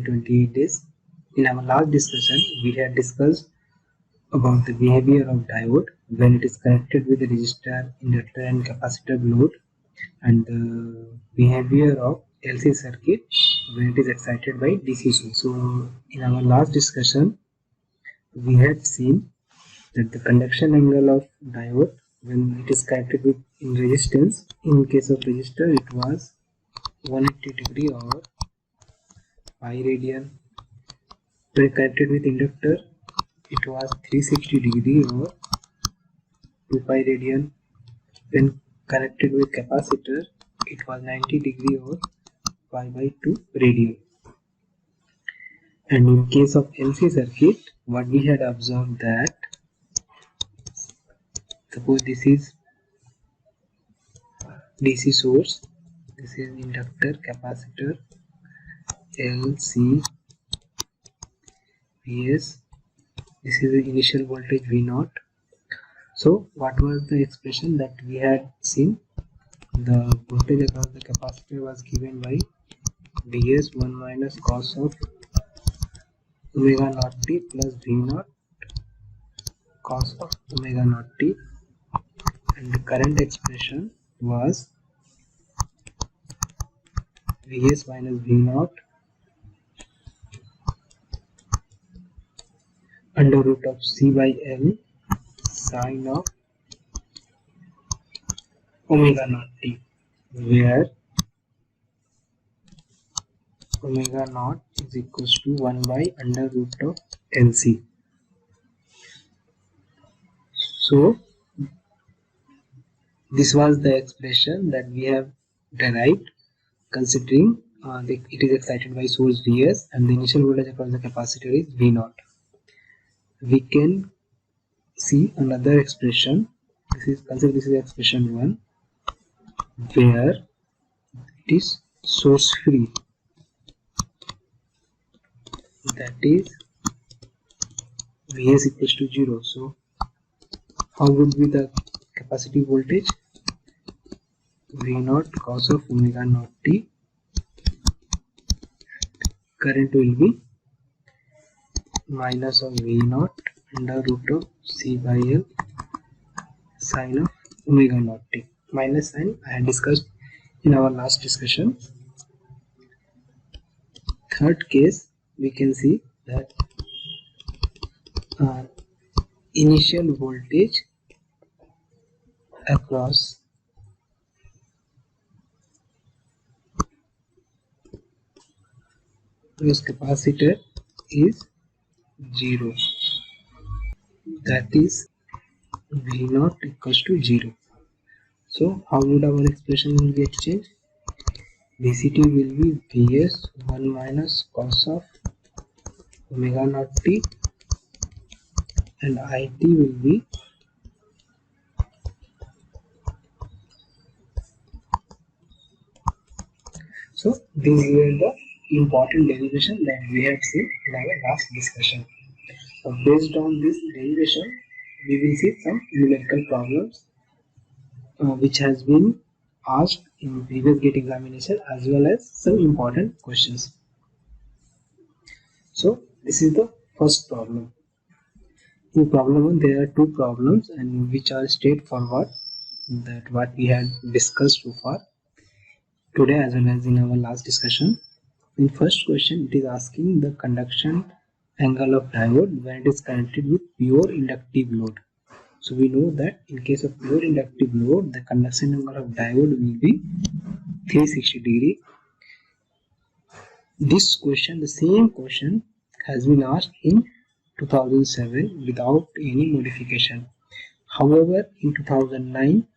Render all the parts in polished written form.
28 days. In our last discussion, we had discussed about the behavior of diode when it is connected with the resistor, inductor and capacitor load, and the behavior of LC circuit when it is excited by DC source. So in our last discussion, we had seen that the conduction angle of diode when it is connected with in resistance, in case of resistor it was 180 degree or pi radian. When connected with inductor it was 360 degree or 2 pi radian. When connected with capacitor it was 90 degree or pi by 2 radian. And in case of LC circuit, what we had observed that suppose this is DC source, this is inductor, capacitor, LC, Vs, this is the initial voltage V0. So what was the expression that we had seen? The voltage across the capacitor was given by Vs 1 minus cos of omega naught t plus V0 cos of omega naught t, and the current expression was Vs minus V0 under root of C by L sine of omega naught t, where omega naught is equals to 1 by under root of LC. So this was the expression that we have derived considering it is excited by source Vs and the initial voltage across the capacitor is V0. We can see another expression. Consider this is expression 1, where it is source free, that is Vs equals to 0. So how would be the capacitive voltage? V0 cos of omega naught t. Current will be minus of V0 under root of C by L sine of omega naught t. Minus sign I had discussed in our last discussion. Third case, we can see that initial voltage across this capacitor is 0, that is V0 equals to 0. So how would our expression will get changed? VCT will be Vs 1 minus cos of omega naught t, and IT will be so these were the important derivation that we have seen in our last discussion. So based on this derivation, we will see some numerical problems which has been asked in previous GATE examination as well as some important questions. So this is the first problem. In problem 1 there are two problems and which are straightforward, that what we had discussed so far today as well as in our last discussion. In first question it is asking the conduction angle of diode when it is connected with pure inductive load. So we know that in case of pure inductive load, the conduction angle of diode will be 360 degree. This question, the same question has been asked in 2007 without any modification. However, in 2009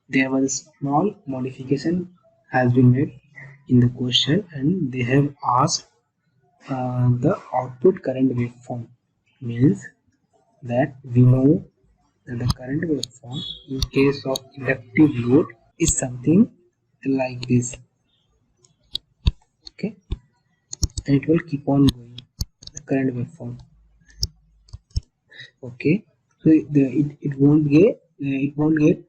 there was a small modification has been made in the question, and they have asked the output current waveform. Means that we know that the current waveform in case of inductive load is something like this, okay, and it will keep on going, the current waveform, okay. So it won't get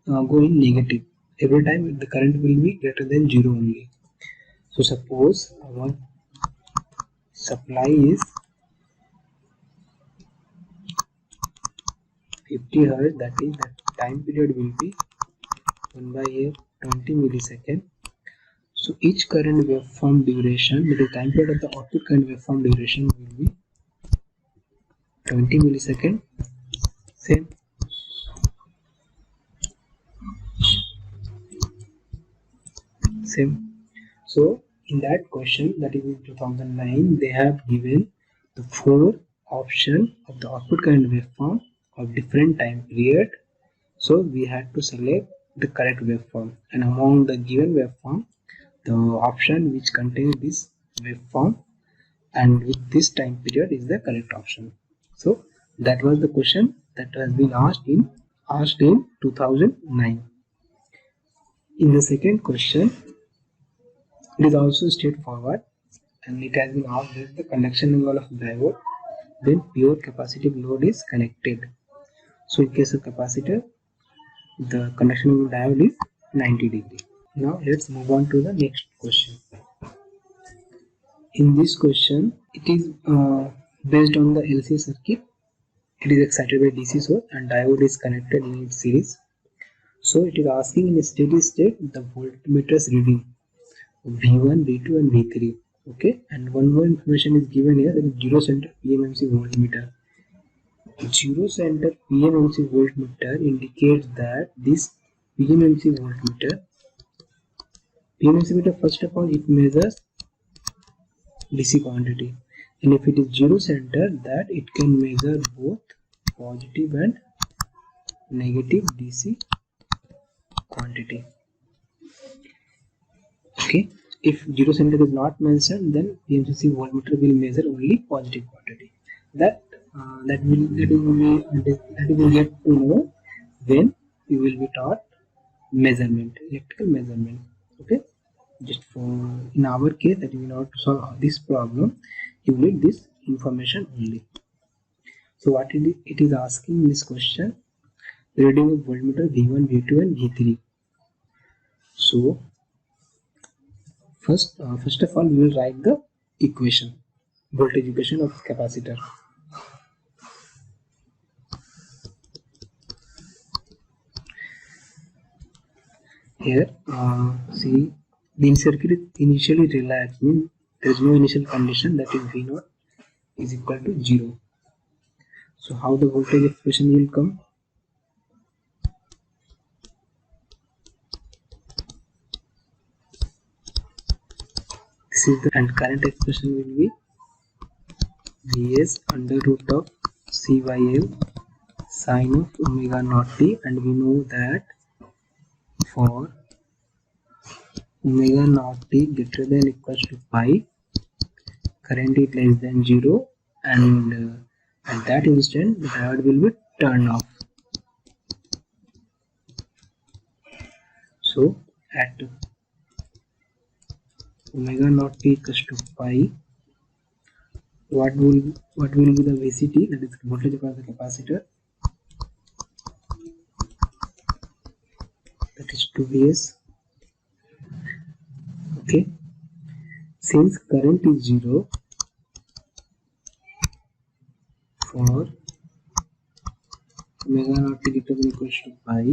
go in negative. Every time the current will be greater than 0 only. So suppose supply is 50 Hz, that is the time period will be 1 by a 20 millisecond. So each current waveform duration, the time period of the output current waveform duration will be 20 millisecond. Same. So in that question, that is in 2009, they have given the 4 option of the output current waveform of different time period. So we had to select the correct waveform, and among the given waveform, the option which contains this waveform and with this time period is the correct option. So that was the question that has been asked in 2009. In the second question, it is also straightforward, and it has been asked that the conduction angle of diode when pure capacitive load is connected. So in case of capacitor, the conduction angle of diode is 90 degree. Now let's move on to the next question. In this question, it is based on the LC circuit. It is excited by DC source and diode is connected in its series. So it is asking in a steady state the voltmeters reading V1, V2 and V3. Okay, and one more information is given here, that is zero center PMMC voltmeter. Zero center PMMC voltmeter indicates that this PMMC meter, first of all it measures DC quantity, and if it is zero center, that it can measure both positive and negative DC quantity. Okay, if zero center is not mentioned, then PMMC voltmeter will measure only positive quantity. That we will get to know when you will be taught electrical measurement. Okay, just for in our case, that in order to solve this problem, you need this information only. So what it is asking in this question, the reading of voltmeter V1, V2 and V3. So first of all, we will write the equation, voltage equation of capacitor. Here, see, the circuit is initially relaxed, means there is no initial condition, that is V0 is equal to 0. So how the voltage expression will come? This is the, and current expression will be Vs under root of C by L sine of omega naught t, and we know that for omega naught t greater than equals to pi, current is less than 0, and at that instant the diode will be turned off. So at omega naught t equals to pi, what will be the VCT, that is voltage across the capacitor, that is 2 Vs. Okay, since current is 0 for omega naught t greater than equals to pi,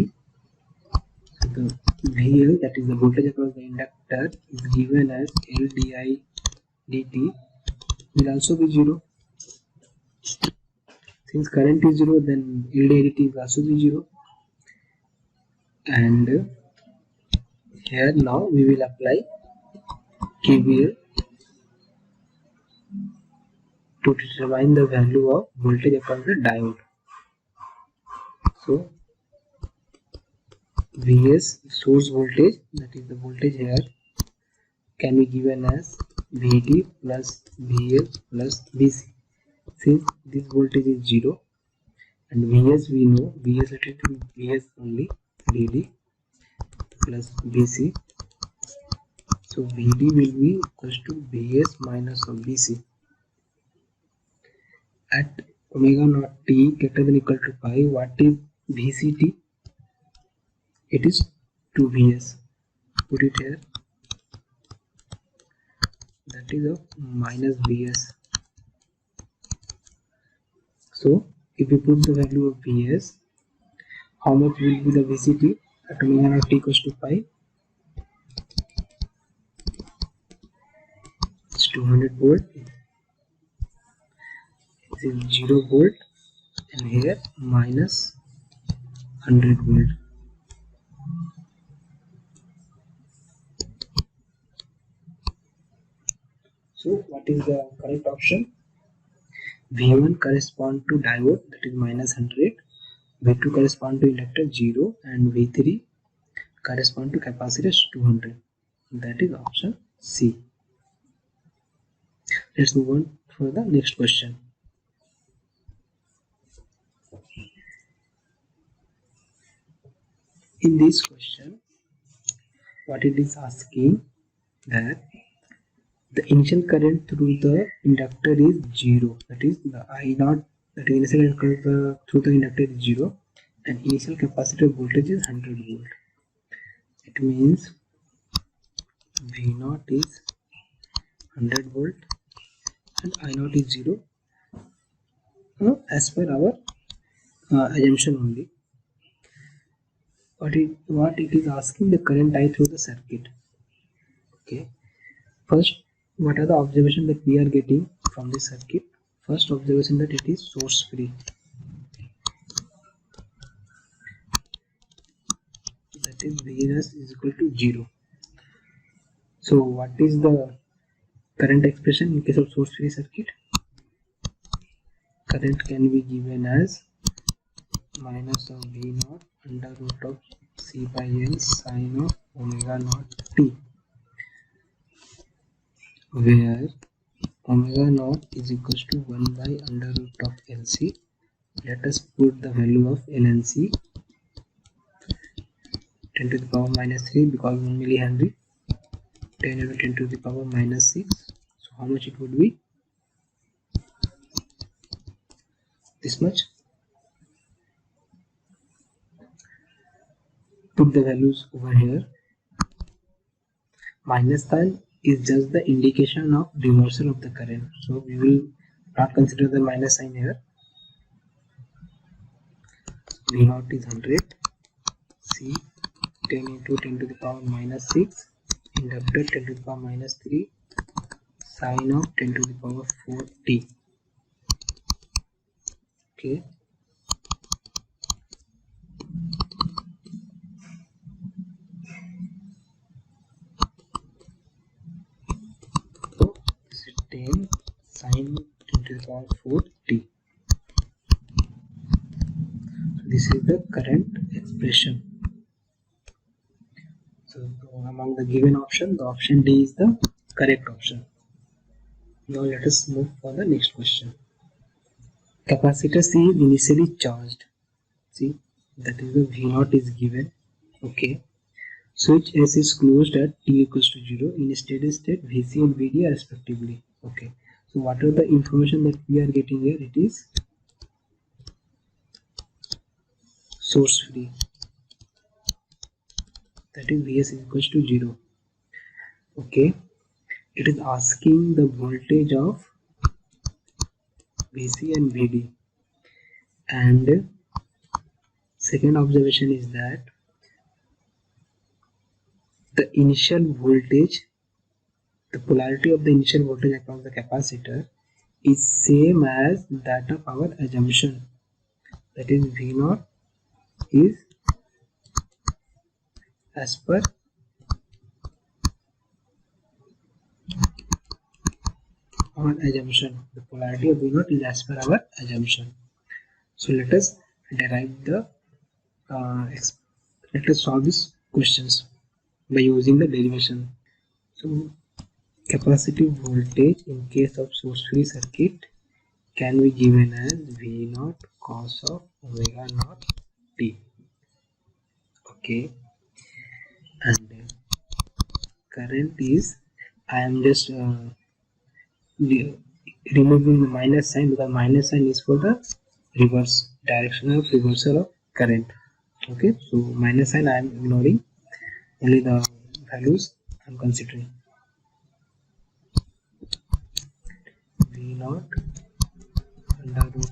so the VL, that is the voltage across the inductor, is given as L di dt, will also be 0. Since current is 0, then L di dt will also be 0. And here now we will apply KVL to determine the value of voltage across the diode. So Vs, source voltage, that is the voltage here, can be given as Vd plus Vl plus Vc. Since this voltage is 0 and Vs we know, Vs related to Vs only, Vd plus Vc. So Vd will be equals to Vs minus of Vc. At omega naught t greater than equal to pi, what is Vct? It is 2 Vs. Put it here. That is of minus Vs. So if we put the value of Vs, how much will be the VCT at omega naught t equals to pi? It's 200 volt. This is 0 volt, and here minus 100 volt. So what is the correct option? V1 correspond to diode, that is minus 100, V2 correspond to inductor 0, and V3 correspond to capacitor 200. That is option C. Let's move on for the next question. In this question, what it is asking that the initial current through the inductor is 0, that is the I0, that is initial current through the inductor is 0, and initial capacitor voltage is 100 volt. It means V0 is 100 volt and I0 is 0, as per our assumption only. What it is asking, the current I through the circuit. Okay, first, what are the observations that we are getting from this circuit? First observation, that it is source free, that is Vs is equal to 0. So what is the current expression in case of source free circuit? Current can be given as minus of V0 under root of C by L sine of omega naught t, where omega naught is equals to 1 by under root of LC. Let us put the value of L and C. 10 to the power minus 3 because 1 millihenry, 10 into 10 to the power minus 6. So how much it would be? This much. Put the values over here. Minus sign is just the indication of reversal of the current, so we will not consider the minus sign here. V0 is 100, C 10 into 10 to the power minus 6, inductor 10 to the power minus 3, sine of 10 to the power 4t. Okay, so this is 10 sine 10 to the power 4t. So this is the current expression. So among the given option, the option D is the correct option. Now let us move for the next question. Capacitor C is initially charged. See, that is the V0 is given. Okay, switch S is closed at t equals to 0. In steady state, Vc and Vd are respectively. Okay, so what are the information that we are getting here? It is source free, that is Vs is equals to 0. Okay, it is asking the voltage of Vc and Vd, and second observation is that the initial voltage, the polarity of the initial voltage across the capacitor is same as that of our assumption, that is V0 is as per our assumption. The polarity of V0 is as per our assumption. So let us derive the let us solve these questions by using the derivation. So capacitive voltage in case of source free circuit can be given as V0 cos of omega naught t. Okay, and current is, I am just removing the minus sign because minus sign is for the reverse direction of reversal of current. Okay, so minus sign I am ignoring, only the values I am considering. V0 under root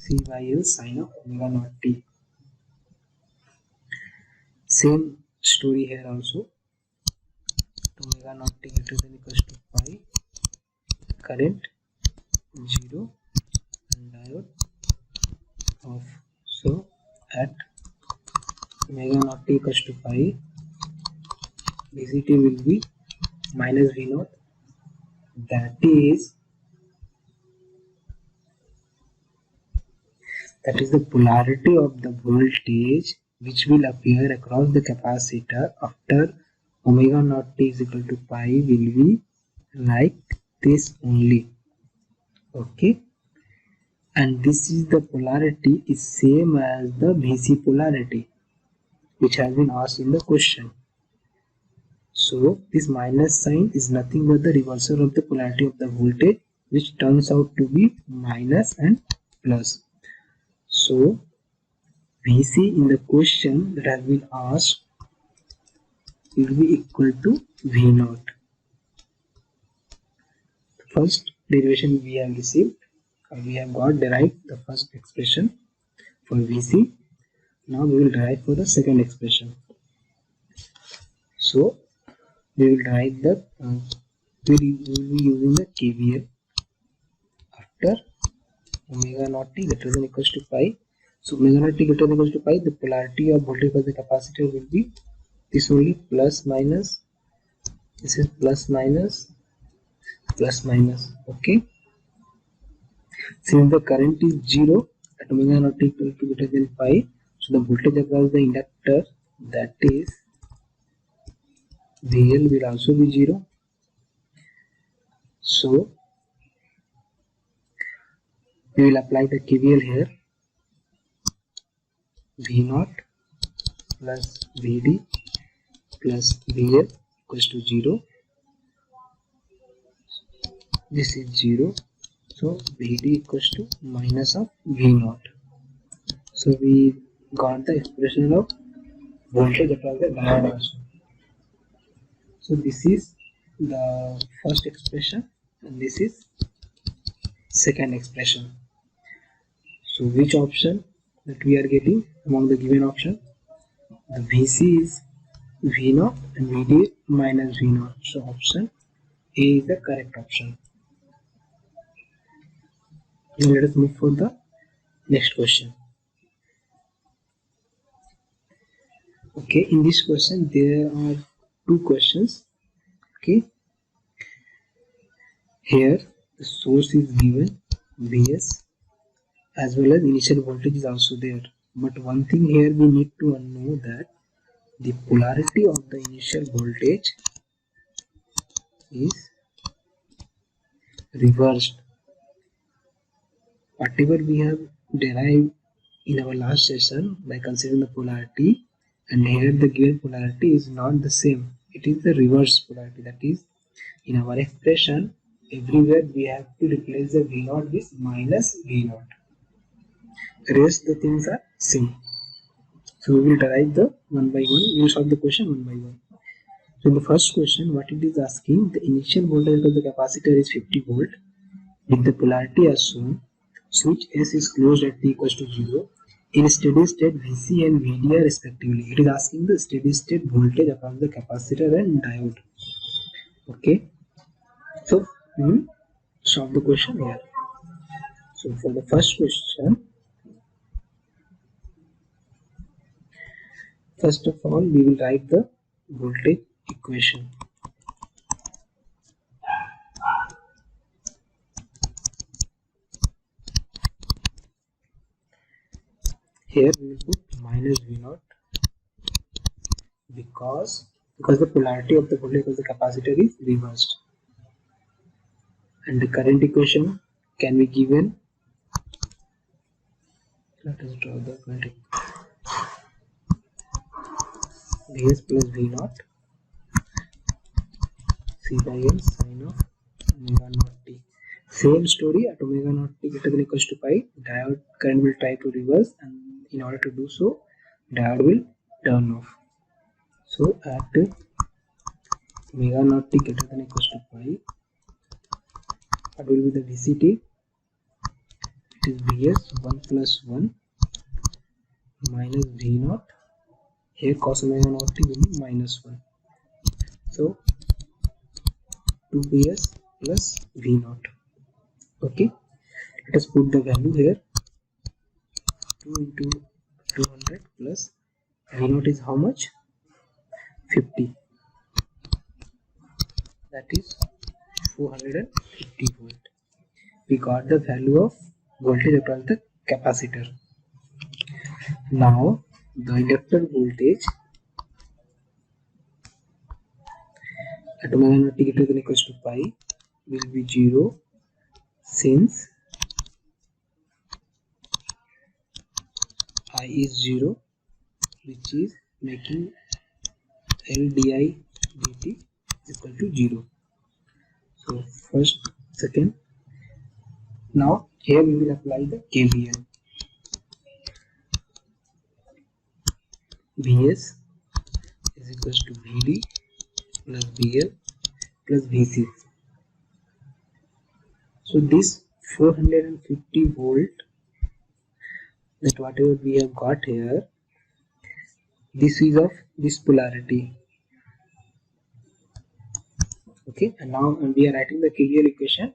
C by L sine of omega naught t. Same story here also. Omega naught t greater than equals to pi, current 0 and diode off. So at omega naught t equals to pi, VCT will be minus V naught, that is the polarity of the voltage which will appear across the capacitor after omega naught t is equal to pi will be like this only. Okay, and this is the polarity is same as the VC polarity which has been asked in the question. So this minus sign is nothing but the reversal of the polarity of the voltage, which turns out to be minus and plus. So VC in the question that has been asked will be equal to V naught. First derivation we have received, we have got derived the first expression for VC. Now we will derive for the second expression. So we will write the we will be using the KVL after omega naught t greater than equals to pi. So omega naught t greater than equals to pi, the polarity of voltage of the capacitor will be this only, plus minus. This is plus minus plus minus. Okay. Since the current is 0 at omega naught t equal to greater than pi, so the voltage across the inductor, that is VL, will also be 0. So we will apply the KVL here. V naught plus Vd plus VL equals to 0. This is 0. So Vd equals to minus of V naught. So we got the expression of voltage across the diode also. So this is the first expression and this is second expression. So which option that we are getting among the given option? The VC is V naught and Vd is minus V naught. So option A is the correct option. Now let us move for the next question. Okay, in this question there are two questions. Okay, here the source is given Vs as well as initial voltage is also there, but one thing here we need to know that the polarity of the initial voltage is reversed. Whatever we have derived in our last session by considering the polarity, and here the given polarity is not the same, it is the reverse polarity. That is, in our expression everywhere we have to replace the V naught with minus V naught. Rest the things are same. So we will derive the one by one. We will solve the question one by one. So in the first question, what it is asking, the initial voltage of the capacitor is 50 volt with the polarity as shown. Switch S is closed at t equals to 0. In steady state, VC and VD are respectively. It is asking the steady state voltage across the capacitor and diode. Okay. So we will solve the question here. So for the first question, first of all we will write the voltage equation. Here we will put minus V naught because the polarity of the voltage of the capacitor is reversed, and the current equation can be given. Let us draw the current equation. Vs plus V naught C by L sine of omega naught t. Same story, at omega naught t greater than equals to pi, diode current will try to reverse, and in order to do so, diode will turn off. So at omega naught t greater than equals to pi, what will be the VCT? It is Vs 1 plus 1 minus V naught. Here cos omega naught t will be minus 1. So 2 Vs plus V naught. Okay, let us put the value here. 2 into 200 plus V naught is how much? 50. That is 450 volt. We got the value of voltage across the capacitor. Now the inductor voltage at omega naught t greater than equals to pi will be 0, since I is 0, which is making L di dt is equal to 0. So first, second. Now here we will apply the KVL. Vs is equals to Vd plus Vl plus Vc. So this 450 volt, that whatever we have got here, this is of this polarity. Okay, and now we are writing the KVL equation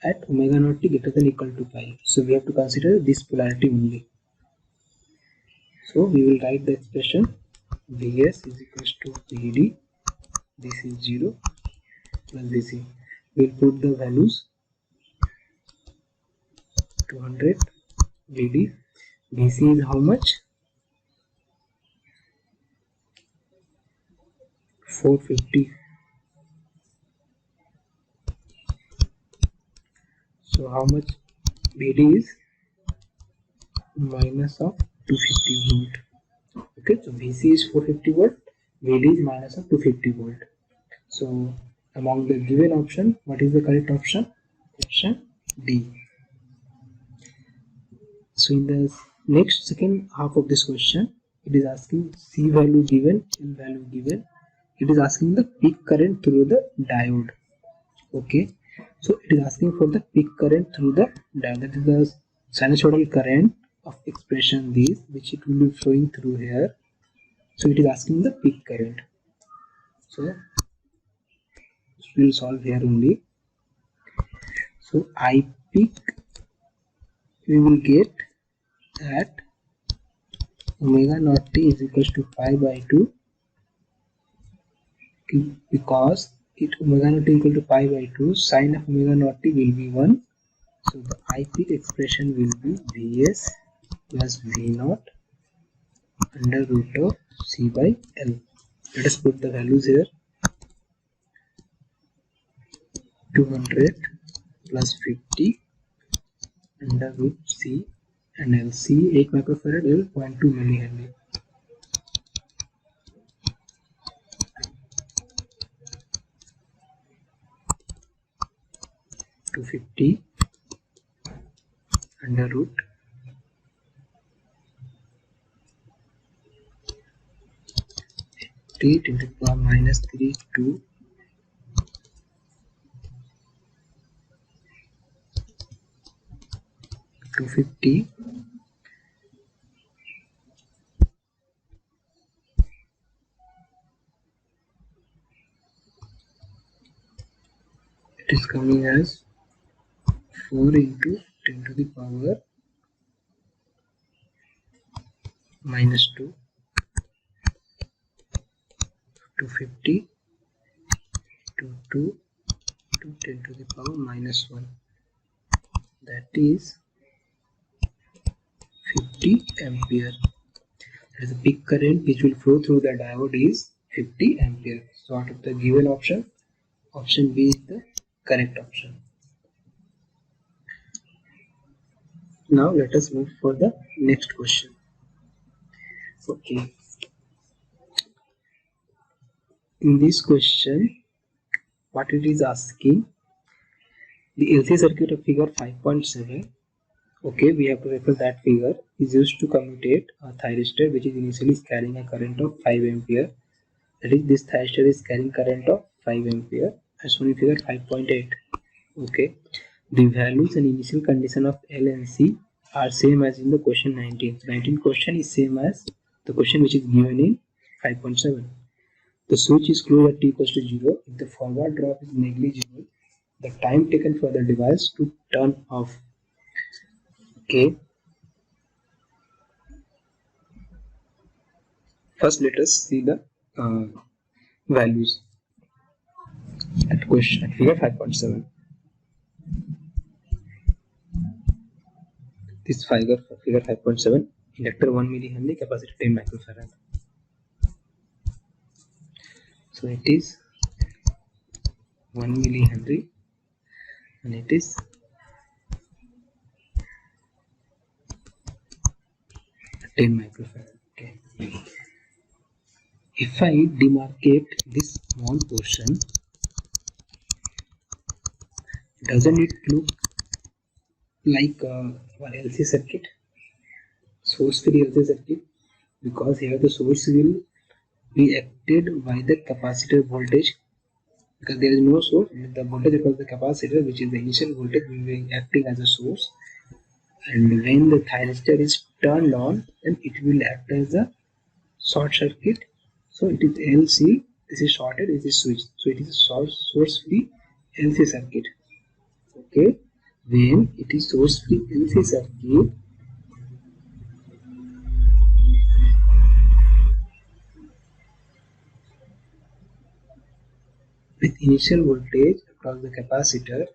at omega naught t greater than equal to pi. So we have to consider this polarity only. So we will write the expression Vs is equals to Vd, this is 0, plus Vc. We will put the values 200 Vd, Vc is how much? 450. So how much Vd is? Minus of 250 volt. Okay, so Vc is 450 volt, Vd is minus of 250 volt. So among the given option, what is the correct option? Option D. So in the next second half of this question, it is asking C value given, L value given. It is asking the peak current through the diode. Okay, so it is asking for the peak current through the diode. That is the sinusoidal current of expression this, which it will be flowing through here. So it is asking the peak current. So we will solve here only. So I peak we will get at omega naught t is equals to pi by 2, because it omega naught t equal to pi by 2, sine of omega naught t will be 1. So the I peak expression will be Vs plus V naught under root of C by L. Let us put the values here. 200 plus 50 under root C and L. C 8 microfarad, L 0.2 millihenry. To 50 under root 10 to the power minus 3 to 250 it is coming as 4 into 10 to the power minus 2 250 to 2 to 10 to the power minus 1, that is 50 ampere. That is the peak current which will flow through the diode is 50 ampere. So out of the given option, option B is the correct option. Now let us move for the next question. Okay, in this question what it is asking, the LC circuit of figure 5.7. okay, we have to refer that figure, is used to commute a thyristor which is initially carrying a current of 5 ampere. That is, this thyristor is carrying current of 5 ampere as shown in figure 5.8. okay, The values and initial condition of L and C are same as in the question 19. So 19 question is same as the question which is given in 5.7. The switch is closed at t equals to 0 if the forward drop is negligible. The time taken for the device to turn off. Okay. First, let us see the values at question figure 5.7. This figure 5.7, inductor 1 millihenry, capacitor 10 microfarad. So it is 1 millihenry and it is 10 microfarad. Okay. If I demarcate this small portion, doesn't it look like our LC circuit, source free LC circuit? Because here the source will be acted by the capacitor voltage, because there is no source. The voltage across the capacitor, which is the initial voltage, will be acting as a source, and when the thyristor is turned on, then it will act as a short circuit. So it is LC, this is shorted, this is switched, so it is a source free LC circuit. Okay, when it is source free LC circuit, with initial voltage across the capacitor,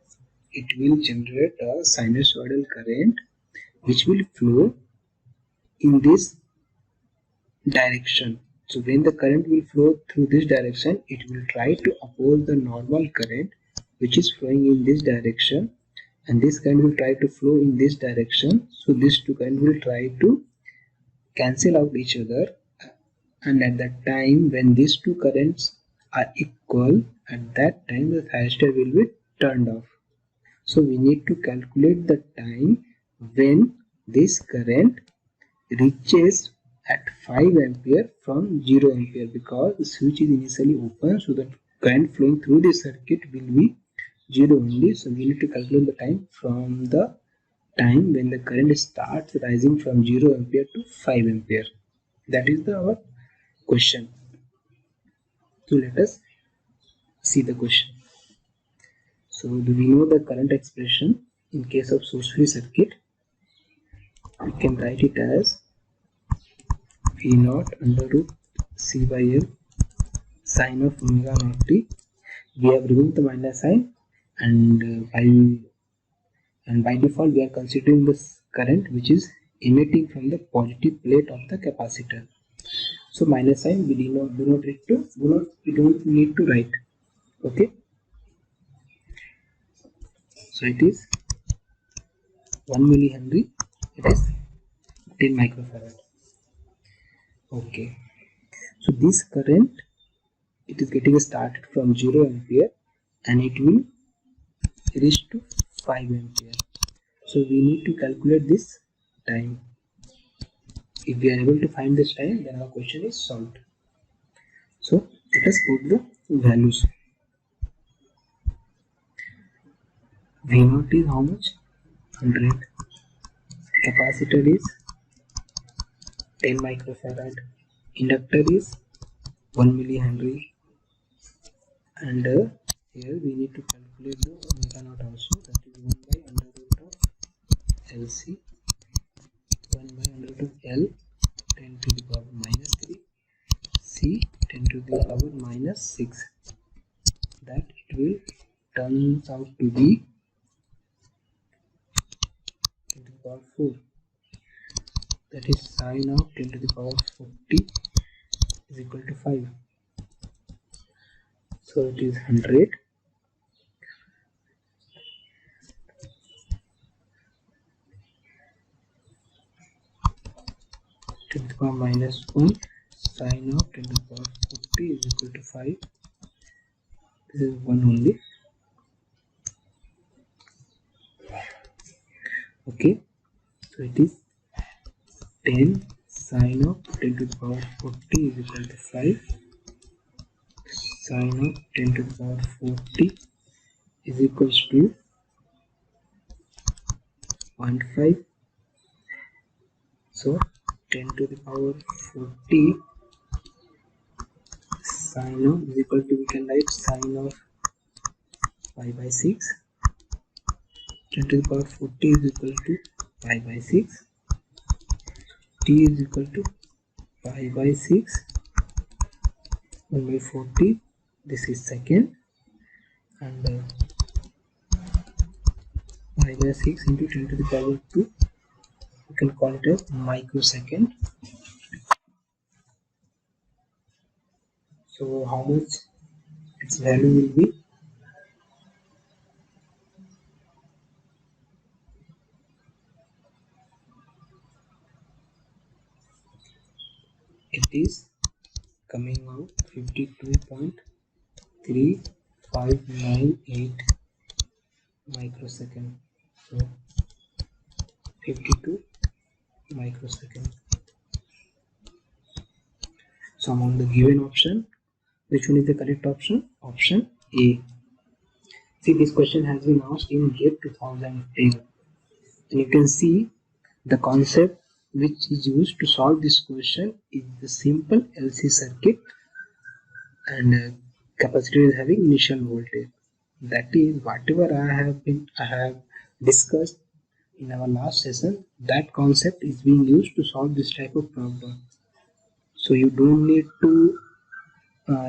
it will generate a sinusoidal current which will flow in this direction. So when the current will flow through this direction, it will try to oppose the normal current which is flowing in this direction, and this current will try to flow in this direction. So these two currents will try to cancel out each other, and at that time when these two currents are equal, at that time the thyristor will be turned off. So we need to calculate the time when this current reaches at 5 ampere from 0 ampere, because the switch is initially open, so the current flowing through the circuit will be 0 only. So we need to calculate the time from the time when the current starts rising from 0 ampere to 5 ampere. That is our question. So let us see the question. So do we know the current expression in case of source free circuit? We can write it as V naught under root C by L sine of omega naught t. We have removed the minus sign, and by default we are considering this current which is emitting from the positive plate of the capacitor. So minus sign we don't need to write. Okay. So it is 1 millihenry. It is 10 microfarad. Okay. So this current, it is getting started from 0 ampere and it will reach to 5 ampere. So we need to calculate this time. If we are able to find this time, then our question is solved. So let us put the values. V naught is how much? 100. Capacitor is 10 microfarad. Inductor is 1 millihenry. And here we need to calculate the omega naught also, that is 1 by under root of LC, 1 by under root of L, 10 to the power minus 3, C, 10 to the power minus 6. That it will turns out to be 10 to the power 4. That is sine of 10 to the power 40 is equal to 5. So it is 100. To the power minus 1 sine of 10 to the power 40 is equal to 5. This is 1 only. Okay, so it is 10 sine of 10 to the power 40 is equal to 5. Sine of 10 to the power 40 is equals to 0.5. So 10 to the power 40 sine of is equal to, we can write sine of pi by 6. 10 to the power 40 is equal to pi by 6. T is equal to pi by 6 1 by 40. This is second, and pi by 6 into 10 to the power 2, you can call it as microsecond. So how much its value will be? It is coming out 52.3598 microsecond. So 52 microsecond. So among the given option, which one is the correct option? Option A. See, this question has been asked in GATE 2010, and you can see the concept which is used to solve this question is the simple LC circuit, and capacitor is having initial voltage. That is, whatever I have discussed in our last session, that concept is being used to solve this type of problem. So you don't need to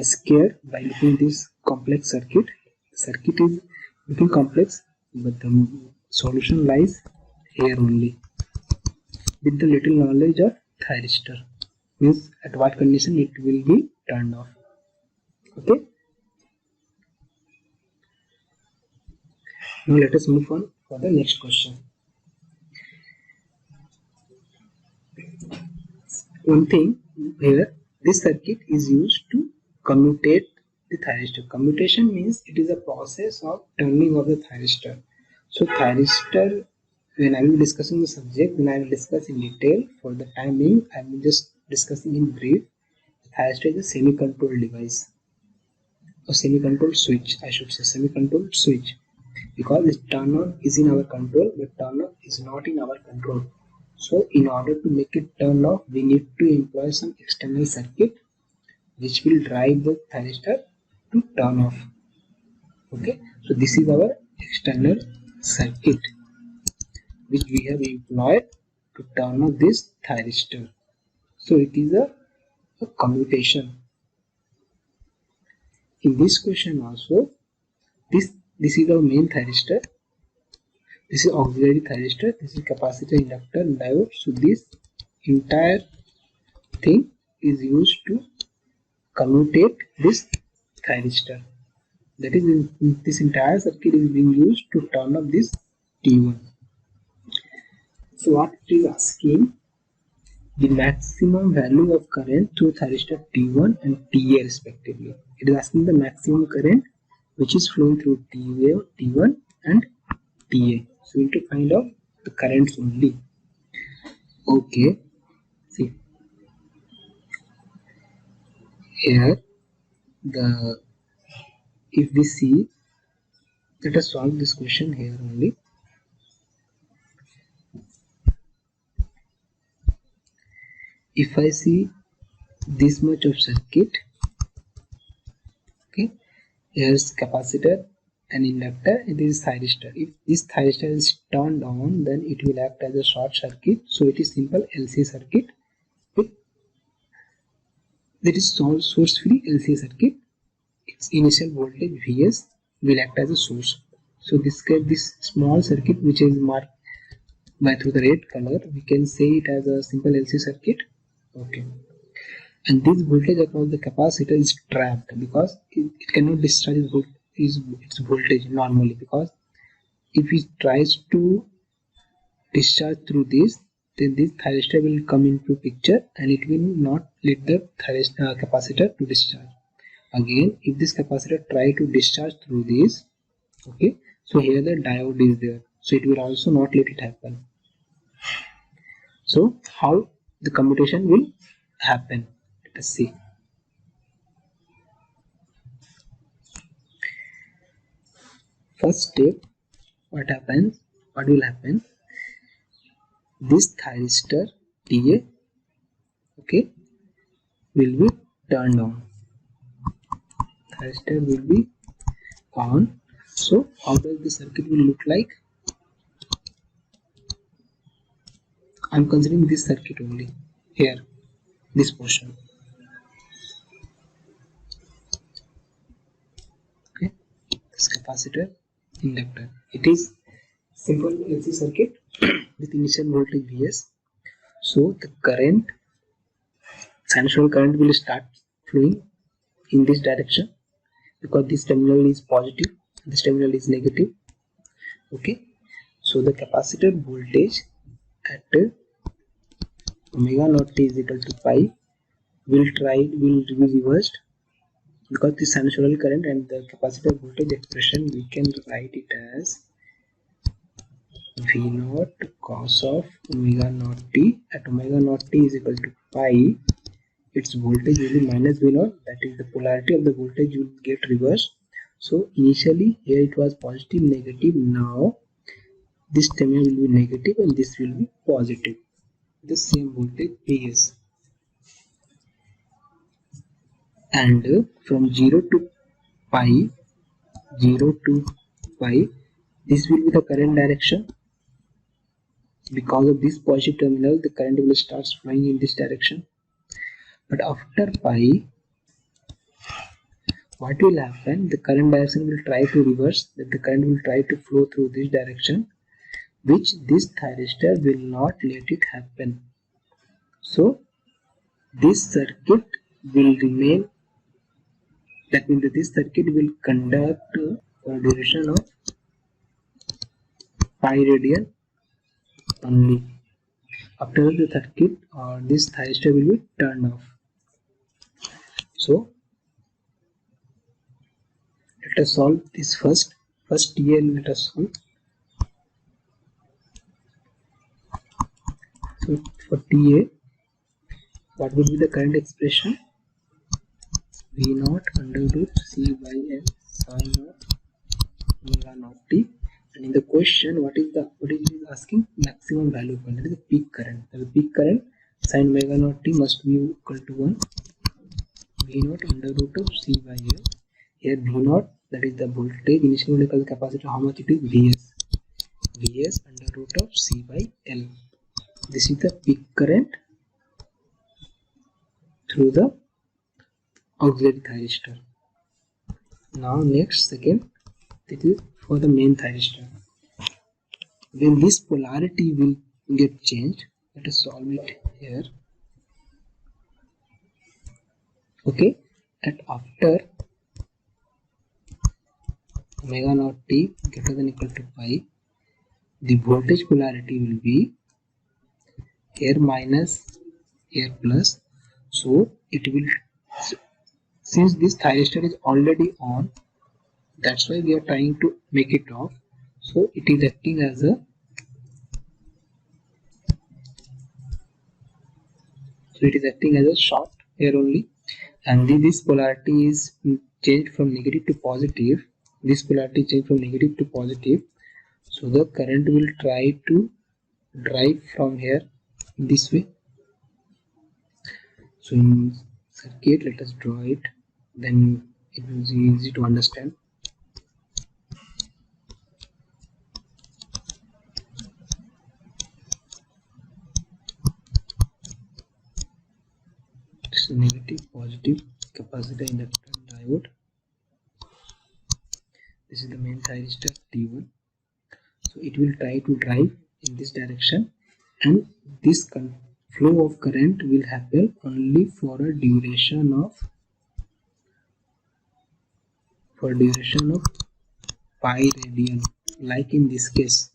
scare by looking at this complex circuit. Circuit is looking complex, but the solution lies here only. With the little knowledge of thyristor, means at what condition it will be turned off. Okay. Now let us move on for the next question. One thing here, this circuit is used to commutate the thyristor. Commutation means it is a process of turning of the thyristor. So thyristor, when I will be discussing the subject, then I will discuss in detail. For the time being, I will just discussing in brief. Thyristor is a semi-controlled device, a semi-controlled switch, I should say semi-controlled switch, because its turn on is in our control, but turn off is not in our control. So in order to make it turn off, we need to employ some external circuit which will drive the thyristor to turn off. Okay, so this is our external circuit which we have employed to turn off this thyristor. So it is a commutation. In this question also, this is our main thyristor. This is auxiliary thyristor. This is capacitor, inductor, and diode. So this entire thing is used to commutate this thyristor. That is, this entire circuit is being used to turn off this T1. So what it is asking, the maximum value of current through thyristor T1 and TA respectively. It is asking the maximum current which is flowing through T1 and TA. So we need to find out the currents only. Okay, see here, if we see, let us solve this question here only. If I see this much of circuit, okay, here's capacitor and inductor, it is thyristor. If this thyristor is turned on, then it will act as a short circuit. So it is simple LC circuit. That is source free LC circuit. Its initial voltage Vs will act as a source. So this small circuit which is marked by through the red color, we can say it as a simple LC circuit. Okay, and this voltage across the capacitor is trapped because it cannot discharge its voltage normally, because if it tries to discharge through this, then this thyristor will come into picture and it will not let the capacitor to discharge. Again, if this capacitor try to discharge through this, okay, so here the diode is there, so it will also not let it happen. So how the commutation will happen? Let us see. First step, what will happen? this thyristor TA, okay, will be turned on. Thyristor will be on. So how does the circuit will look like? I'm considering this circuit only here, this portion. Okay, this capacitor, inductor. It is simple AC circuit with initial voltage Vs. So the current, sinusoidal current will start flowing in this direction because this terminal is positive, this terminal is negative. Okay, so the capacitor voltage at omega naught t is equal to pi will be reversed because this sinusoidal current and the capacitor voltage expression, we can write it as V naught cos of omega naught t. At omega naught t is equal to pi, its voltage will be minus V naught, that is the polarity of the voltage will get reversed. So initially here it was positive negative, now this terminal will be negative and this will be positive, the same voltage Vs. And from 0 to pi, this will be the current direction. Because of this positive terminal, the current will start flowing in this direction. But after pi, what will happen? The current direction will try to reverse, that the current will try to flow through this direction, which this thyristor will not let it happen. So this circuit will remain, that means that this circuit will conduct for a duration of pi radian only. After the circuit or this thyristor will be turned off. So let us solve this first TA. Let us solve. So for TA, what will be the current expression? V naught under root C by L sin of omega naught t. And in the question, what is it asking? Maximum value point, that is the peak current. The peak current sin omega naught t must be equal to 1 V naught under root of C by L. Here V naught, that is the voltage, initial voltage of the capacitor, how much it is? Vs under root of C by L. This is the peak current through the auxiliary thyristor. Now next, second, this is for the main thyristor. When this polarity will get changed, let us solve it here. Okay, at after omega naught t greater than equal to pi, the voltage polarity will be here minus, here plus. So it will, since this thyristor is already on, that's why we are trying to make it off. So it is acting as a, short here only, and this polarity is changed from negative to positive. This polarity changed from negative to positive. So the current will try to drive from here this way. So in circuit, let us draw it, then it will be easy to understand. This is negative, positive, capacitor, inductor, diode. This is the main thyristor T1. So it will try to drive in this direction, and this flow of current will happen only for a duration of pi radian. Like in this case,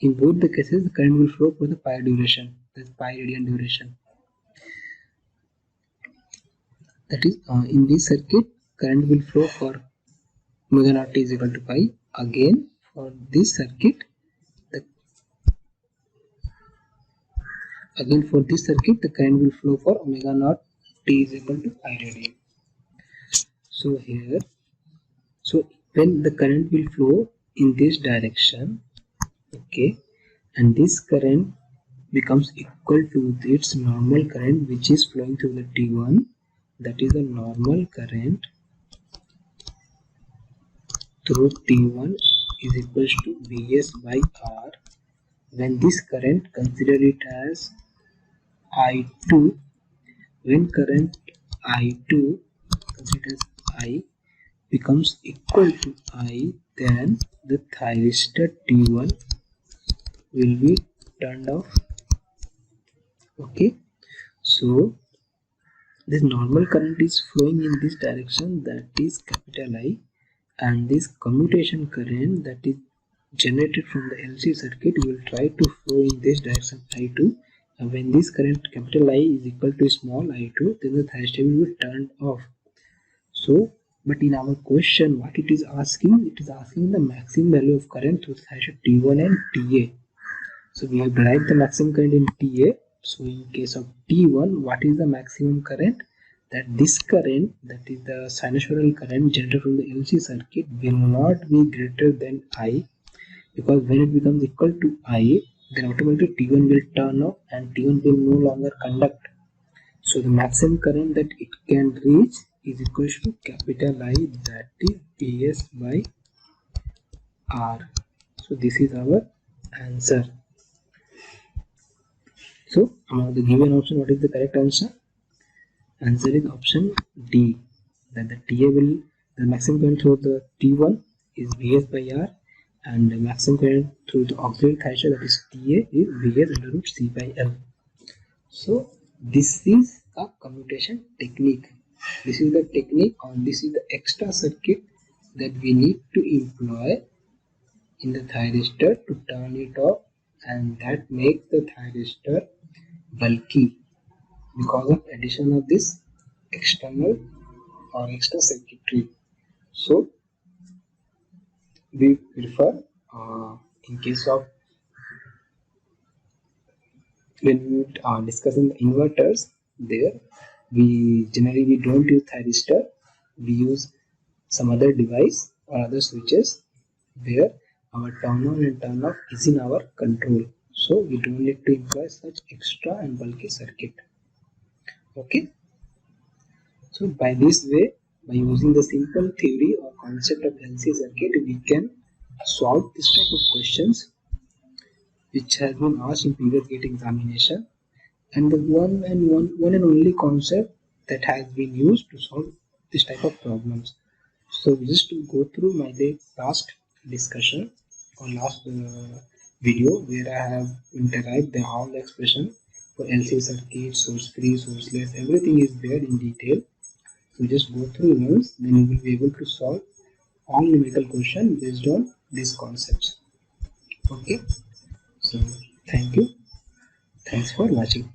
in both the cases, the current will flow for the pi duration, that is pi radian duration. That is, in this circuit, current will flow for omega naught t is equal to pi. Again, for this circuit, the current will flow for omega naught t is equal to pi radian. So here, so when the current will flow in this direction, okay, and this current becomes equal to its normal current which is flowing through the T1. That is the normal current through T1 is equals to Vs by R. When this current, consider it as I2, when current I2 considered as I becomes equal to I, then the thyristor T1 will be turned off. Okay, so this normal current is flowing in this direction, that is capital I, and this commutation current that is generated from the LC circuit will try to flow in this direction I2, and when this current capital I is equal to small I2, then the thyristor will be turned off. So, but in our question, what it is asking the maximum value of current through the thyristor T1 and TA. So we have derived the maximum current in TA. So in case of T1, what is the maximum current? That this current, that is the sinusoidal current generated from the LC circuit, will not be greater than I, because when it becomes equal to I, then automatically T1 will turn off and T1 will no longer conduct. So the maximum current that it can reach is equal to capital I, that is Vs by R. So this is our answer. So among the given option, what is the correct answer? Answer is option D, that the the maximum current through the T1 is Vs by R, and the maximum current through the auxiliary thyristor, that is TA, is Vs under root C by L. So this is a commutation technique. This is the technique, or this is the extra circuit that we need to employ in the thyristor to turn it off, and that makes the thyristor bulky because of addition of this external or extra circuitry. So we prefer in case of when we are discussing the inverters, there we generally don't use thyristor, we use some other device or other switches where our turn on and turn off is in our control, so we don't need to employ such extra and bulky circuit. Okay, so by this way, by using the simple theory or concept of LC circuit, we can solve this type of questions which has been asked in previous GATE examination, and the one and only concept that has been used to solve this type of problems. So just to go through my last discussion or last video where I have derived all the expression for LC circuit, source free, sourceless, everything is there in detail. So just go through once, then you will be able to solve all numerical question based on these concepts. Okay, so thank you, thanks for watching.